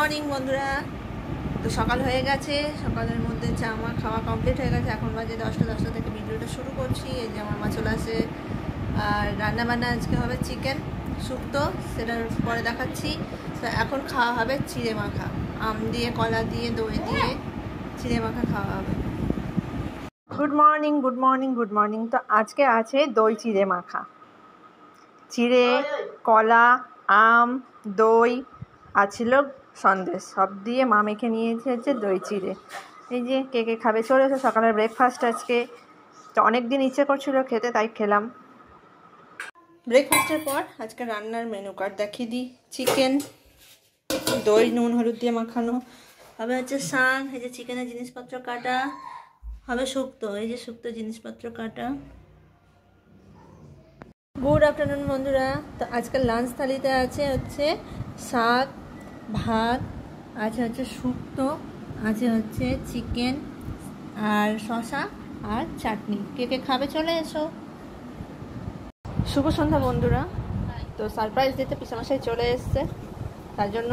Morning বন্ধুরা। তো সকাল হয়ে গেছে, সকালের মধ্যে চা মা খাওয়া কমপ্লিট হয়ে গেছে। এখন বাজে 10টা থেকে ভিডিওটা শুরু করছি। এই যে আমার মা চলে আসে। আর রান্নাবান্না আজকে হবে চিকেন শুক্তো, সেটার পরে দেখাচ্ছি। তো এখন খাওয়া হবে চিড়ে মাখা, আম দিয়ে, কলা দিয়ে, দই দিয়ে চিড়ে মাখা খাওয়া হবে। Good morning, good morning, good morning. তো আজকে আছে দই চিড়ে মাখা। চিড়ে, কলা, আম, দই আর ছিল সন্দেশ, সব দিয়ে মা মেখে নিয়েছে হচ্ছে দই চিড়ে। এই যে কে কে খাবে চলে এসে। সকালের ব্রেকফাস্ট আজকে তো অনেক দিন ইচ্ছে করছিল খেতে, তাই খেলাম। ব্রেকফাস্টের পর আজকে রান্নার মেনু কার্ড দেখিয়ে দিই। চিকেন, দই নুন হলুদ দিয়ে মাখানো হবে হচ্ছে শাক, এই যে চিকেনের জিনিসপত্র কাটা হবে। শুক্তো, এই যে শুক্তো জিনিসপত্র কাটা। গুড আফটারনুন বন্ধুরা। তো আজকাল লাঞ্চ থালিতে আছে হচ্ছে শাক, ভাত, আছে হচ্ছে শুক্তো, আছে হচ্ছে চিকেন আর শসা আর চাটনি। কে কে খাবে চলে এসো। শুভ সন্ধ্যা বন্ধুরা। তো সারপ্রাইজ দিতে পিসামশাই চলে এসছে, তার জন্য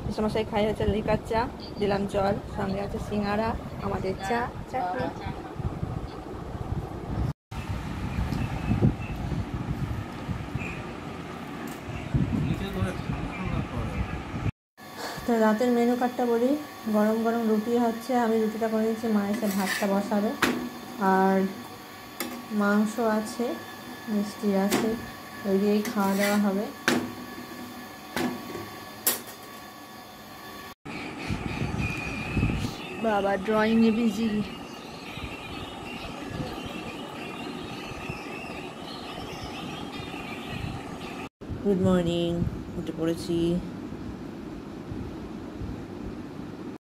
পিসামশাই খাই হচ্ছে লিকার চা, দিলাম জল, সঙ্গে আছে সিঙ্গারা, আমাদের চা, চাটনি। তো রাতের মেনু কার্ডটা বলি। গরম গরম রুটি হচ্ছে, আমি রুটিটা করে দিচ্ছি, মা এসে ভাতটা বসাবে। আর মাংস আছে, মিষ্টি আছে, ওই দিয়েই খাওয়া দাওয়া হবে। বাবা ড্রয়িংয়ে বিজি। গুড মর্নিং, উঠে পড়েছি।